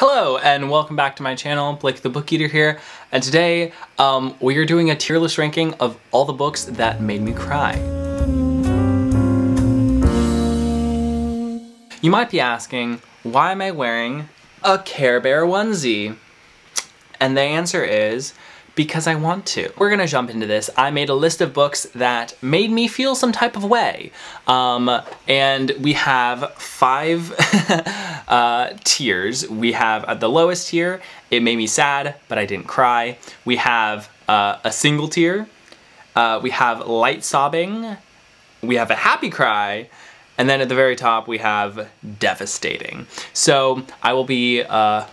Hello and welcome back to my channel, Blake the Book Eater here, and today we are doing a tier list ranking of all the books that made me cry. You might be asking, why am I wearing a Care Bear onesie? And the answer is, because I want to. We're gonna jump into this. I made a list of books that made me feel some type of way. And we have 5 tiers. We have at the lowest tier, it made me sad, but I didn't cry. We have a single tier. We have light sobbing. We have a happy cry. And then at the very top, we have devastating. So I will be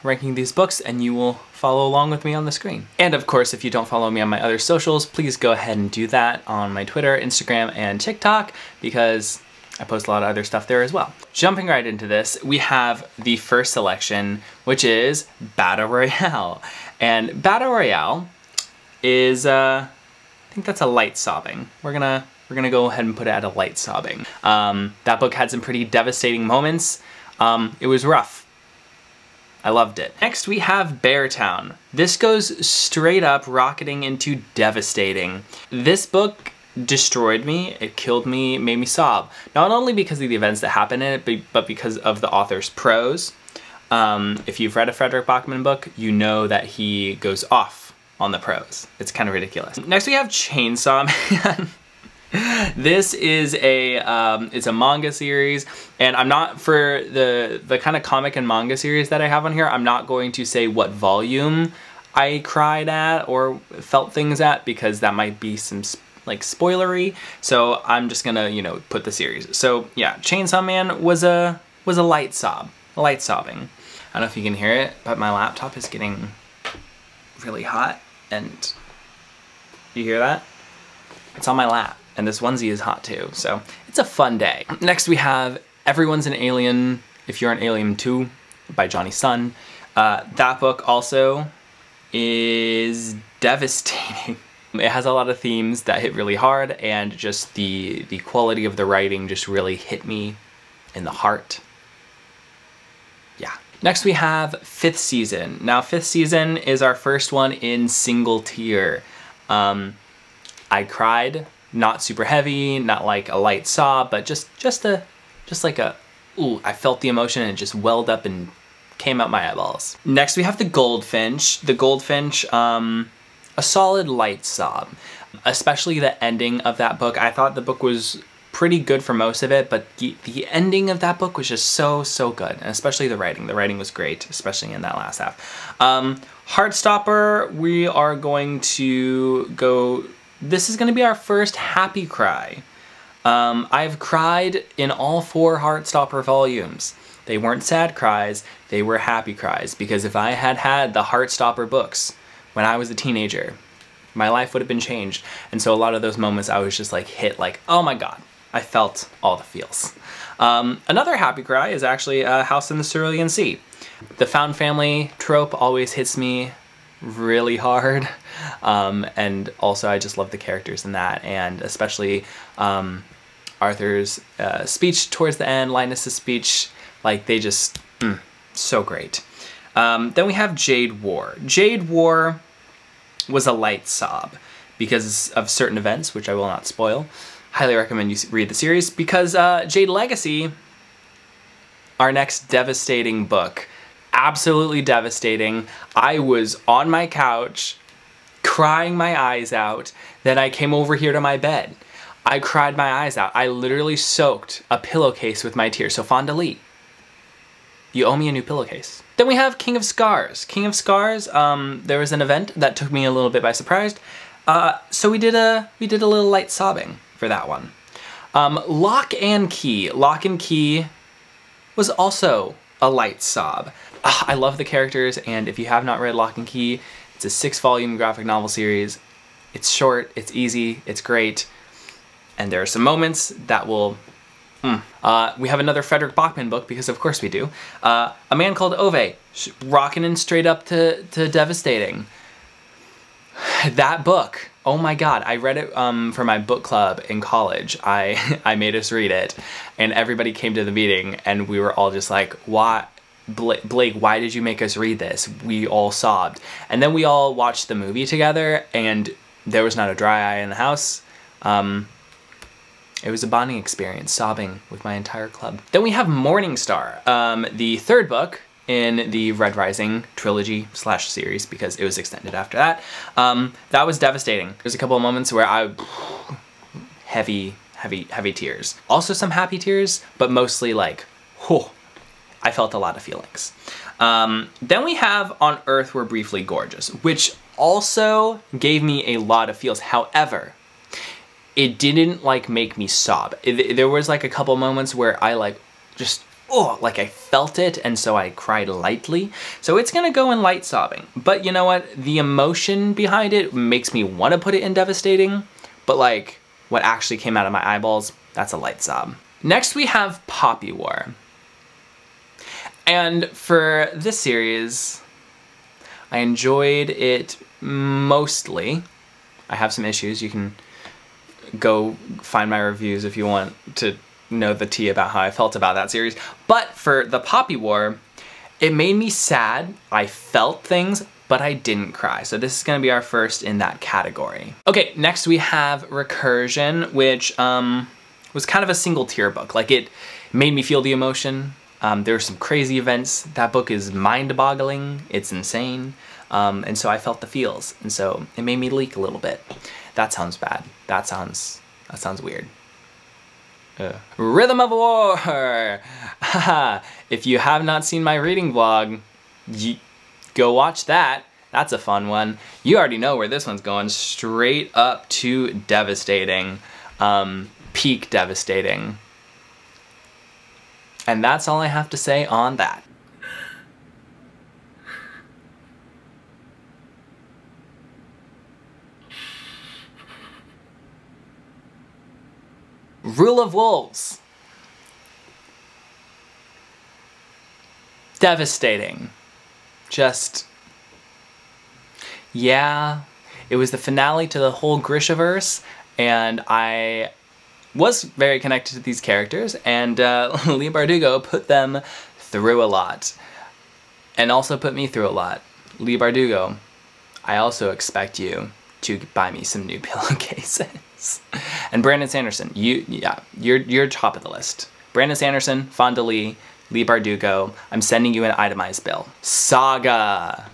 ranking these books and you will follow along with me on the screen. And of course, if you don't follow me on my other socials, please go ahead and do that on my Twitter, Instagram, and TikTok, because I post a lot of other stuff there as well. Jumping right into this, we have the first selection, which is Battle Royale. And Battle Royale is, I think that's a light sobbing. We're gonna go ahead and put it at a light sobbing. That book had some pretty devastating moments. It was rough. I loved it. Next we have Beartown. This goes straight up rocketing into devastating. This book destroyed me, it killed me, made me sob. Not only because of the events that happen in it, but because of the author's prose. If you've read a Frederick Bachman book, you know that he goes off on the prose. It's kind of ridiculous. Next we have Chainsaw Man. This is it's a manga series, and I'm not, for the kind of comic and manga series that I have on here, I'm not going to say what volume I cried at or felt things at, because that might be some like spoilery. So I'm just gonna, you know, put the series. So yeah, Chainsaw Man was a light sob, light sobbing. I don't know if you can hear it, but my laptop is getting really hot, and you hear that? It's on my lap. And this onesie is hot too, so it's a fun day. Next we have Everyone's an Alien, If You're an Alien Too, by Johnny Sun. That book also is devastating. It has a lot of themes that hit really hard, and just the quality of the writing just really hit me in the heart. Yeah. Next we have Fifth Season. Now Fifth Season is our first one in single tier. I cried. Not super heavy, not like a light sob, but just like a, ooh, I felt the emotion and it just welled up and came out my eyeballs. Next we have the Goldfinch. The Goldfinch, a solid light sob. Especially the ending of that book. I thought the book was pretty good for most of it, but the ending of that book was just so good, and especially the writing. The writing was great, especially in that last half. Heartstopper, we are going to go. This is going to be our first happy cry. I've cried in all 4 Heartstopper volumes. They weren't sad cries, they were happy cries, because if I had had the Heartstopper books when I was a teenager, my life would have been changed. And so a lot of those moments I was just like hit like, oh my god, I felt all the feels. Another happy cry is actually House in the Cerulean Sea. The found family trope always hits me really hard, and also I just love the characters in that, and especially Arthur's speech towards the end, Linus's speech, like they just, so great. Then we have Jade War. Jade War was a light sob because of certain events, which I will not spoil. Highly recommend you read the series, because Jade Legacy, our next devastating book, absolutely devastating. I was on my couch crying my eyes out. Then I came over here to my bed. I cried my eyes out. I literally soaked a pillowcase with my tears. So Fond du Lis, you owe me a new pillowcase. Then we have King of Scars. King of Scars, there was an event that took me a little bit by surprise. So we did a little light sobbing for that one. Lock and Key. Lock and Key was also a light sob. I love the characters, and if you have not read Lock and Key, it's a 6-volume graphic novel series. It's short, it's easy, it's great, and there are some moments that will... we have another Frederick Bachman book, because of course we do. A Man Called Ove, rocking in straight up to devastating. That book, oh my god, I read it for my book club in college. I made us read it, and everybody came to the meeting, and we were all just like, Blake, why did you make us read this? We all sobbed. And then we all watched the movie together, and there was not a dry eye in the house. It was a bonding experience, sobbing with my entire club. Then we have Morningstar, the third book in the Red Rising trilogy / series, because it was extended after that. That was devastating. There's a couple of moments where heavy tears. Also some happy tears, but mostly like, whew, I felt a lot of feelings. Then we have On Earth We're Briefly Gorgeous, which also gave me a lot of feels. However, it didn't like make me sob. There was like a couple moments where I like just, oh, like I felt it, and so I cried lightly. So it's gonna go in light sobbing. But you know what? The emotion behind it makes me want to put it in devastating, but like what actually came out of my eyeballs, that's a light sob. Next we have Poppy War. And for this series, I enjoyed it mostly. I have some issues. You can go find my reviews if you want to know the tea about how I felt about that series. But for the Poppy War, it made me sad. I felt things, but I didn't cry. So this is gonna be our first in that category. Okay, next we have Recursion, which was kind of a single tier book. Like it made me feel the emotion. There were some crazy events. That book is mind-boggling. It's insane. And so I felt the feels. And so it made me leak a little bit. That sounds bad. That sounds weird. Rhythm of War! Haha. If you have not seen my reading vlog, go watch that. That's a fun one. You already know where this one's going. Straight up to devastating. Peak devastating. And that's all I have to say on that. Rule of Wolves. Devastating. Just, yeah, it was the finale to the whole Grishaverse, and I was very connected to these characters, and Leigh Bardugo put them through a lot, and also put me through a lot. Leigh Bardugo, I also expect you to buy me some new pillowcases. And Brandon Sanderson, you're top of the list. Brandon Sanderson, Fonda Lee Bardugo, I'm sending you an itemized bill. Saga.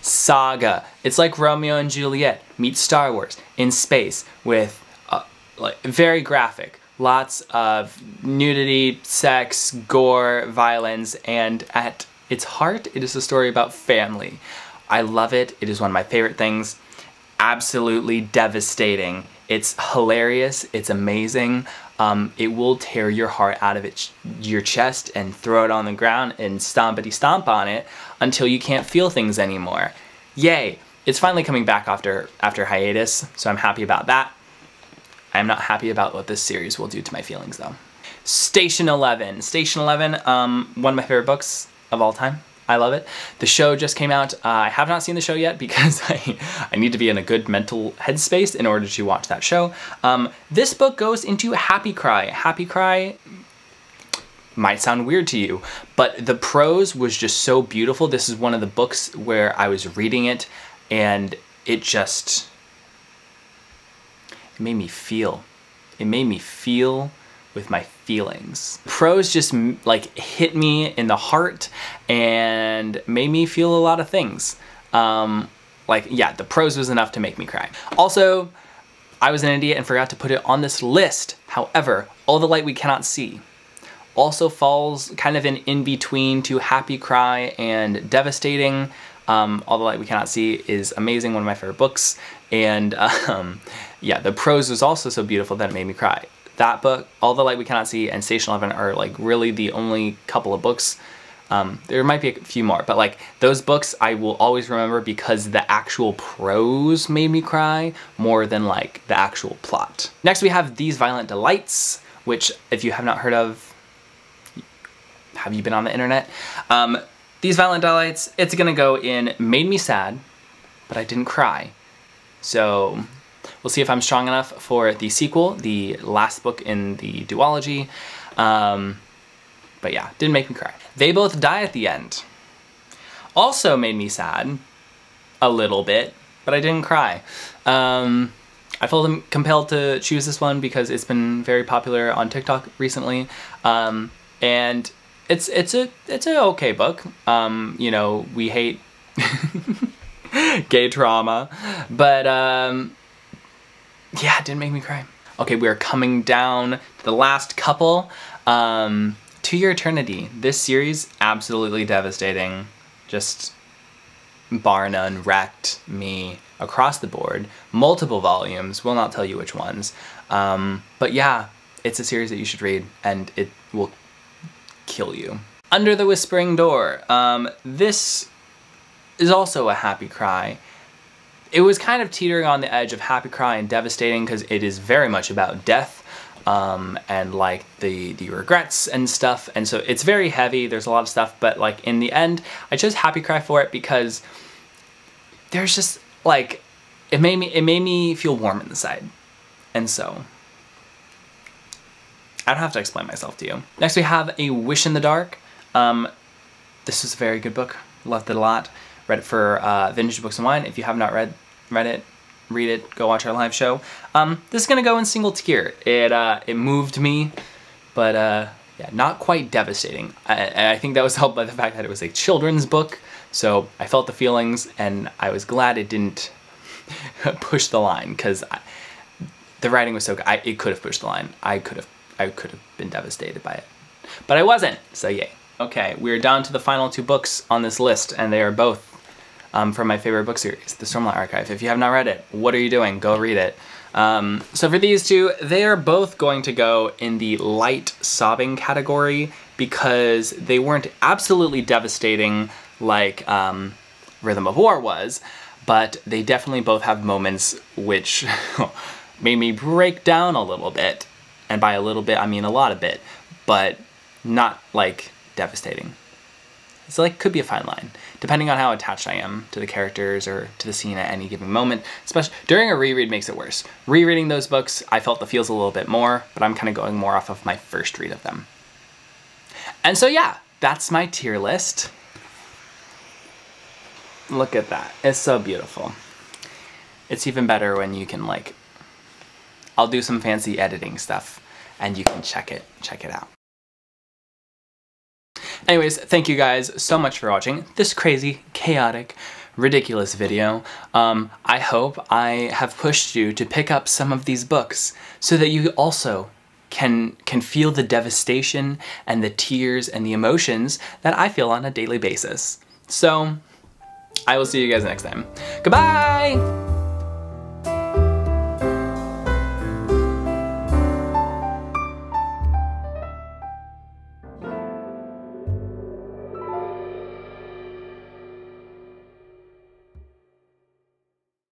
Saga. It's like Romeo and Juliet meets Star Wars in space with like very graphic, lots of nudity, sex, gore, violence, and at its heart, it is a story about family. I love it. It is one of my favorite things. Absolutely devastating. It's hilarious. It's amazing. It will tear your heart out of your chest and throw it on the ground and stompity stomp on it until you can't feel things anymore. Yay! It's finally coming back after hiatus, so I'm happy about that. I'm not happy about what this series will do to my feelings though. Station 11. Station 11, one of my favorite books of all time. I love it. The show just came out. I have not seen the show yet because I need to be in a good mental headspace in order to watch that show. This book goes into Happy Cry. Happy Cry might sound weird to you, but the prose was just so beautiful. This is one of the books where I was reading it and it made me feel. It made me feel with my feelings. Prose just like hit me in the heart and made me feel a lot of things. Like, yeah, the prose was enough to make me cry. Also, I was an idiot and forgot to put it on this list. However, All the Light We Cannot See also falls kind of in between to Happy Cry and Devastating. All the Light We Cannot See is amazing, one of my favorite books. And yeah, the prose was also so beautiful that it made me cry. That book, All the Light We Cannot See, and Station 11 are like really the only couple of books. There might be a few more, but like those books I will always remember because the actual prose made me cry more than like the actual plot. Next we have These Violent Delights, which if you have not heard of, have you been on the internet? These Violent Delights, it's gonna go in made me sad, but I didn't cry. So we'll see if I'm strong enough for the sequel, the last book in the duology. But yeah, didn't make me cry. They Both Die at the End also made me sad a little bit, but I didn't cry. I felt compelled to choose this one because it's been very popular on TikTok recently, and it's an okay book. You know, we hate gay trauma, but yeah, it didn't make me cry. Okay, we are coming down to the last couple. To Your Eternity. This series, absolutely devastating. Just bar none, wrecked me across the board. Multiple volumes, will not tell you which ones. But yeah, it's a series that you should read, and it will kill you. Under the Whispering Door. This is also a happy cry. It was kind of teetering on the edge of happy cry and devastating because it is very much about death. And like the regrets and stuff, and so it's very heavy, there's a lot of stuff, but like in the end I chose happy cry for it because there's just like it made me feel warm inside, and so I don't have to explain myself to you. Next we have A Wish in the Dark. This was a very good book, loved it a lot, read it for Vintage Books and Wine. If you have not read it, read it, go watch our live show. This is gonna go in single tier. It moved me, but yeah, not quite devastating. I think that was helped by the fact that it was a children's book, so I felt the feelings, and I was glad it didn't push the line, because the writing was so good. It could have pushed the line. I could have been devastated by it, but I wasn't, so yay. Okay, we're down to the final two books on this list, and they are both from my favorite book series, the Stormlight Archive. If you have not read it, what are you doing? Go read it. So for these two, they are both going to go in the light sobbing category because they weren't absolutely devastating like Rhythm of War was, but they definitely both have moments which made me break down a little bit. And by a little bit, I mean a lot of bit, but not like devastating. So like, could be a fine line, depending on how attached I am to the characters or to the scene at any given moment. Especially during a reread makes it worse. Rereading those books, I felt the feels a little bit more, but I'm kind of going more off of my first read of them. And so yeah, that's my tier list. Look at that, it's so beautiful. It's even better when you can like, I'll do some fancy editing stuff and you can check it out. Anyways, thank you guys so much for watching this crazy, chaotic, ridiculous video. I hope I have pushed you to pick up some of these books so that you also can feel the devastation and the tears and the emotions that I feel on a daily basis. So, I will see you guys next time. Goodbye!